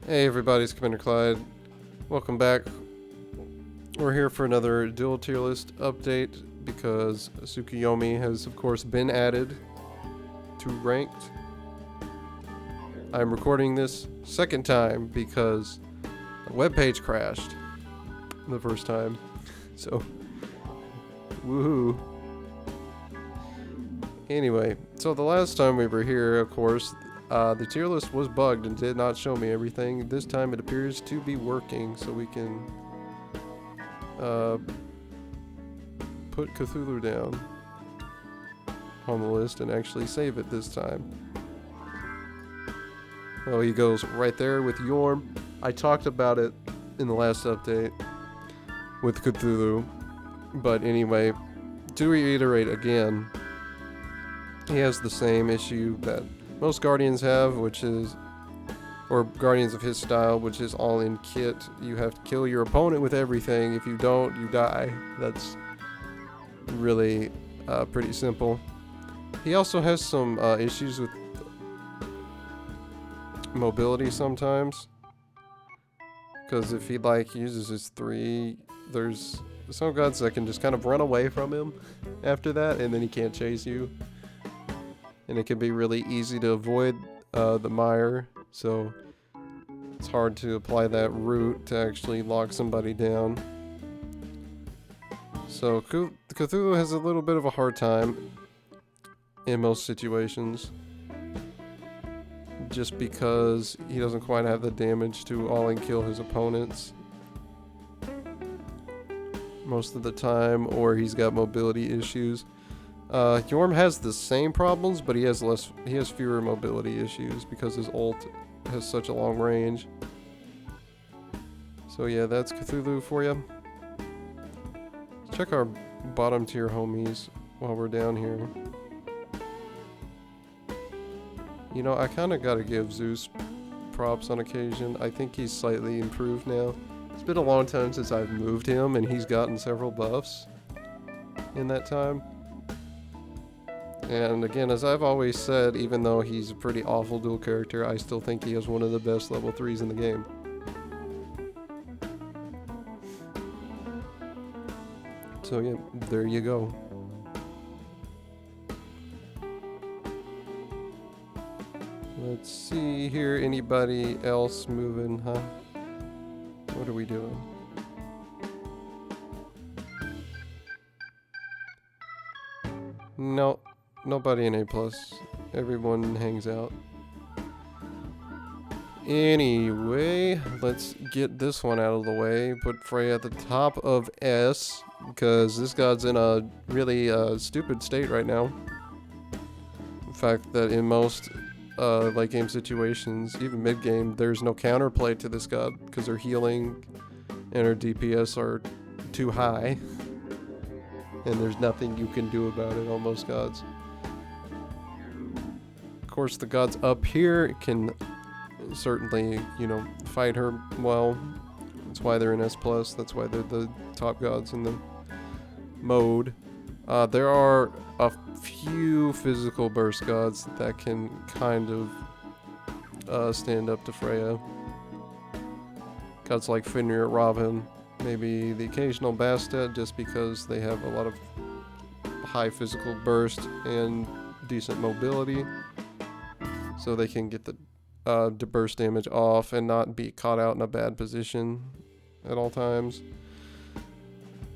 Hey everybody, it's Commander Clyde. Welcome back. We're here for another Duel Tierlist update because Tsukuyomi has of course been added to Ranked. I'm recording this second time because the webpage crashed the first time. So, woohoo. Anyway, so the last time we were here, of course, the tier list was bugged and did not show me everything. This time it appears to be working, so we can put Cthulhu down on the list and actually save it this time. Oh, he goes right there with Yorm. I talked about it in the last update with Cthulhu, but anyway, to reiterate again, he has the same issue that most Guardians have, which is, or Guardians of his style, which is all in kit. You have to kill your opponent with everything. If you don't, you die. That's really pretty simple. He also has some issues with mobility sometimes, because if he uses his 3, there's some gods that can just kind of run away from him after that, and then he can't chase you. And it can be really easy to avoid the mire, so it's hard to apply that route to actually lock somebody down. So Cthulhu has a little bit of a hard time in most situations, just because he doesn't quite have the damage to all-in kill his opponents most of the time, or he's got mobility issues. Yorm has the same problems, but he has fewer mobility issues because his ult has such a long range. So yeah, that's Cthulhu for you. Check our bottom tier homies while we're down here. You know, I kind of gotta give Zeus props on occasion. I think he's slightly improved now. It's been a long time since I've moved him, and he's gotten several buffs in that time. And again, as I've always said, even though he's a pretty awful dual character, I still think he is one of the best level 3s in the game. So yeah, there you go. Let's see here, anybody else moving, huh? What are we doing? No. Nobody in A+. Everyone hangs out. Anyway, let's get this one out of the way. Put Freya at the top of S, because this god's in a really stupid state right now. The fact that in most late game situations, even mid game, there's no counterplay to this god, because her healing and her DPS are too high. And there's nothing you can do about it on most gods. Of course, the gods up here can certainly, fight her well. That's why they're in S+. That's why they're the top gods in the mode. There are a few physical burst gods that can kind of stand up to Freya. Gods like Fenrir, Robin, maybe the occasional Bastet, just because they have a lot of high physical burst and decent mobility. So they can get the burst damage off and not be caught out in a bad position at all times.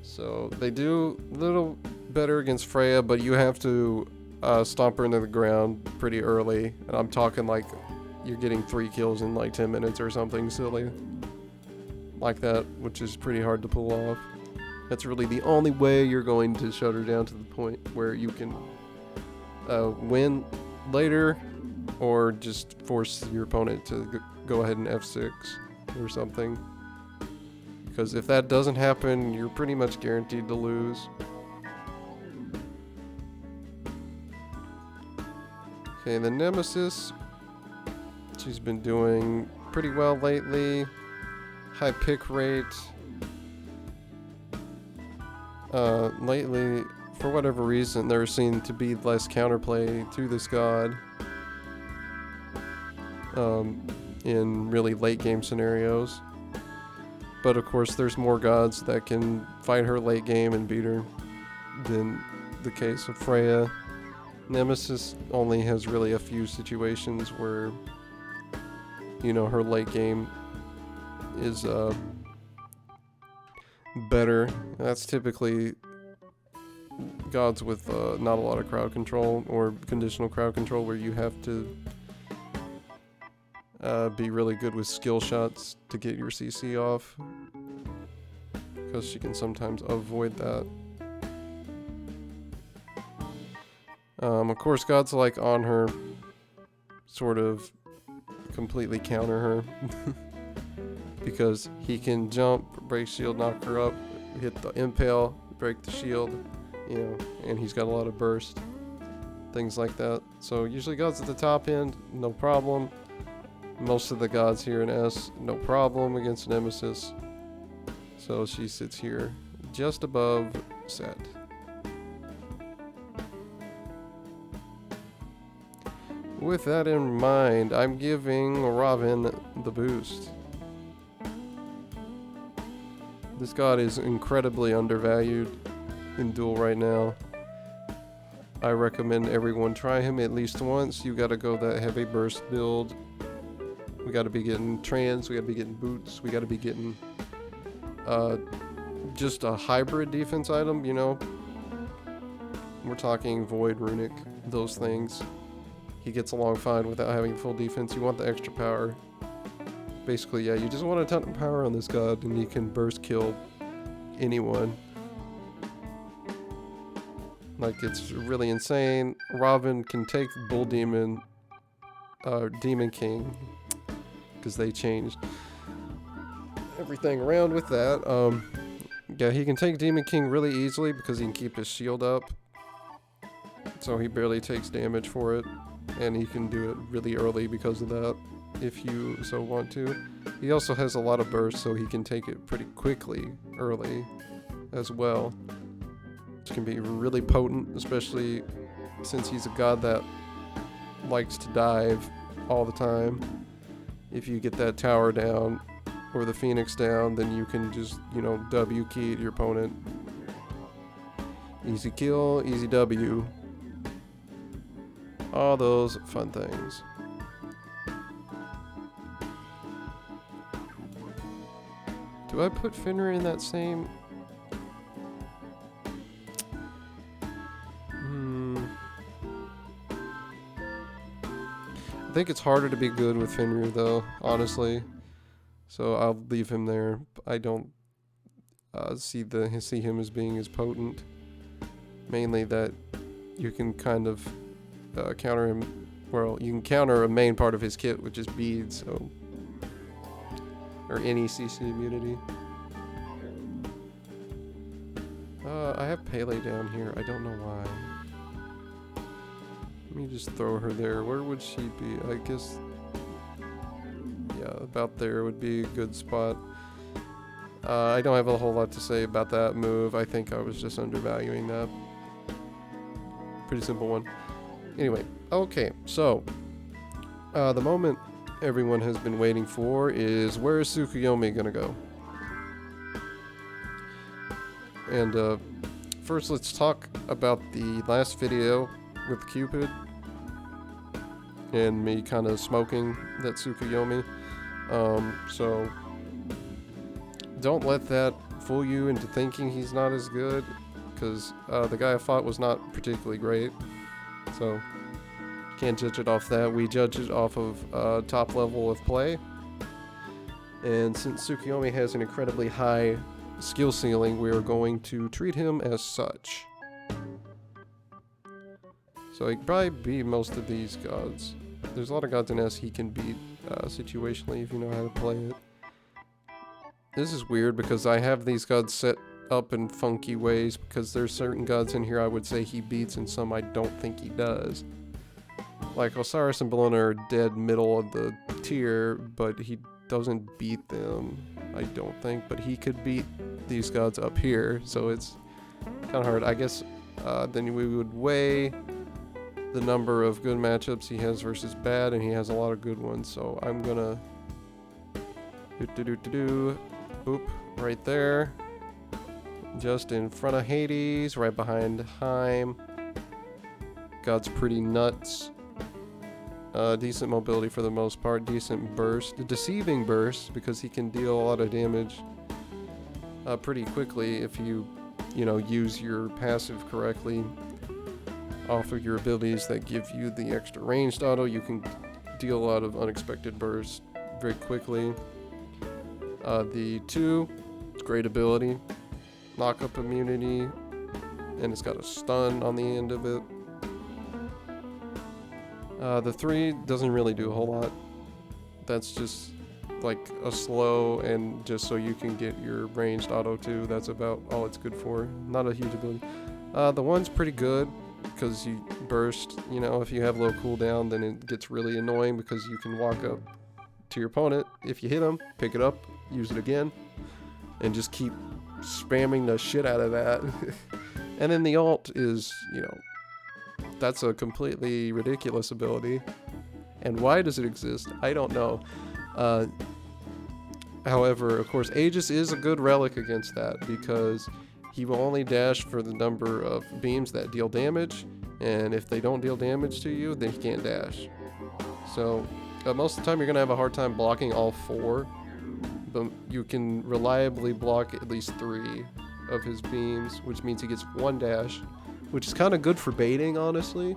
So they do a little better against Freya, but you have to stomp her into the ground pretty early. And I'm talking like you're getting 3 kills in like 10 minutes or something silly like that, which is pretty hard to pull off. That's really the only way you're going to shut her down to the point where you can win later, or just force your opponent to go ahead and F6 or something. Because if that doesn't happen, you're pretty much guaranteed to lose. Okay, the Nemesis, she's been doing pretty well lately. High pick rate. Lately, for whatever reason, there seemed to be less counterplay to this god. in really late game scenarios. But of course, there's more gods that can fight her late game and beat her than the case of Freya. Nemesis only has really a few situations where, you know, her late game is better. That's typically gods with not a lot of crowd control or conditional crowd control, where you have to be really good with skill shots to get your CC off, because she can sometimes avoid that. Of course, gods like on her sort of completely counter her because he can jump, break shield, knock her up, hit the impale, break the shield, you know, and he's got a lot of burst, things like that. So usually gods at the top end, no problem. Most of the gods here in S, no problem against Nemesis. So she sits here just above Set. With that in mind, I'm giving Robin the boost. This god is incredibly undervalued in Duel right now. I recommend everyone try him at least once. You gotta go that heavy burst build. We gotta be getting trans, we gotta be getting boots, we gotta be getting just a hybrid defense item, you know. We're talking Void, Runic, those things. He gets along fine without having full defense. You want the extra power. Basically, yeah, you just want a ton of power on this god, and he can burst kill anyone. Like, it's really insane. Robin can take Bull Demon, Demon King, because they changed everything around with that. Yeah, he can take Demon King really easily because he can keep his shield up. So he barely takes damage for it. And he can do it really early because of that, if you so want to. He also has a lot of burst, so he can take it pretty quickly early as well, which can be really potent, especially since he's a god that likes to dive all the time. If you get that tower down or the Phoenix down, then you can just, you know, W key your opponent. Easy kill, easy W. All those fun things. Do I put Fenrir in that same? I think it's harder to be good with Fenrir though, honestly. So I'll leave him there. I don't see him as being as potent. Mainly that you can kind of counter him. Well, you can counter a main part of his kit, which is beads, so, or any CC immunity. I have Pele down here. I don't know why. Let me just throw her there. Where would she be? I guess, yeah, about there would be a good spot. I don't have a whole lot to say about that move. I think I was just undervaluing that. Pretty simple one. Anyway, okay, so the moment everyone has been waiting for is, where is Tsukuyomi gonna go? And first let's talk about the last video with Cupid and me kind of smoking that Tsukuyomi. So don't let that fool you into thinking he's not as good, because the guy I fought was not particularly great. So, can't judge it off that. We judge it off of top level of play. And since Tsukuyomi has an incredibly high skill ceiling, we are going to treat him as such. So he can probably beat most of these gods. There's a lot of gods in S he can beat situationally if you know how to play it. This is weird because I have these gods set up in funky ways, because there's certain gods in here I would say he beats and some I don't think he does. Like Osiris and Bellona are dead middle of the tier, but he doesn't beat them, I don't think. But he could beat these gods up here, so it's kind of hard. I guess then we would weigh the number of good matchups he has versus bad, and he has a lot of good ones. So I'm gonna boop right there, just in front of Hades, right behind Heim. God's pretty nuts. Decent mobility for the most part, decent burst, deceiving burst because he can deal a lot of damage pretty quickly if you use your passive correctly. Off of your abilities that give you the extra ranged auto, you can deal a lot of unexpected bursts very quickly. The 2, great ability, knock-up immunity, and it's got a stun on the end of it. The 3 doesn't really do a whole lot. That's just like a slow and just so you can get your ranged auto too. That's about all it's good for. Not a huge ability. The 1's pretty good because you burst. If you have low cooldown, then it gets really annoying because you can walk up to your opponent. If you hit him, pick it up, use it again, and just keep spamming the shit out of that. And then the ult is, that's a completely ridiculous ability. And why does it exist? I don't know. However, of course, Aegis is a good relic against that because he will only dash for the number of beams that deal damage, and if they don't deal damage to you, then he can't dash. So most of the time you're going to have a hard time blocking all 4, but you can reliably block at least 3 of his beams, which means he gets 1 dash, which is kind of good for baiting, honestly,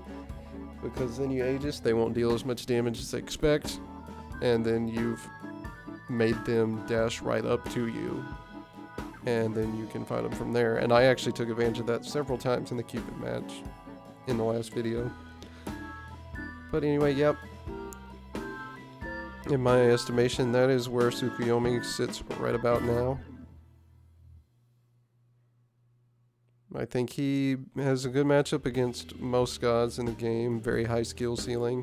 because then you Aegis, they won't deal as much damage as they expect, and then you've made them dash right up to you, and then you can find them from there. And I actually took advantage of that several times in the Cupid match in the last video. But anyway, yep. In my estimation, that is where Tsukuyomi sits right about now. I think he has a good matchup against most gods in the game. Very high skill ceiling,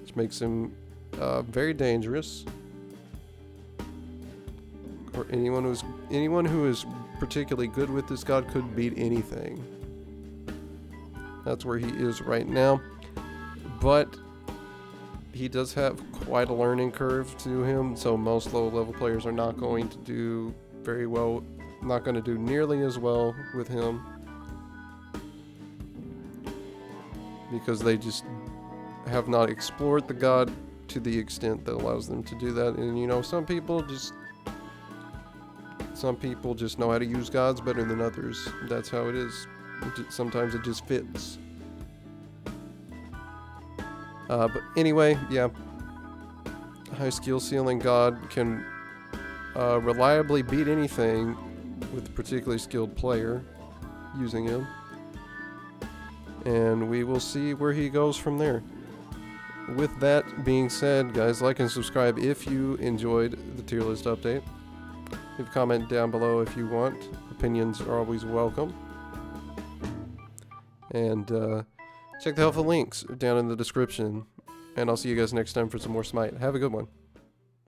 which makes him very dangerous. Or anyone who is particularly good with this god could beat anything. That's where he is right now. But he does have quite a learning curve to him, so most low level players are not going to do very well, not going to do nearly as well with him, because they just have not explored the god to the extent that allows them to do that. And some people just know how to use gods better than others. That's how it is. Sometimes it just fits. But anyway, yeah. High skill ceiling god can reliably beat anything with a particularly skilled player using him. And we will see where he goes from there. With that being said, guys, like and subscribe if you enjoyed the tier list update. Leave a comment down below if you want. Opinions are always welcome. And check the helpful links down in the description. And I'll see you guys next time for some more Smite. Have a good one.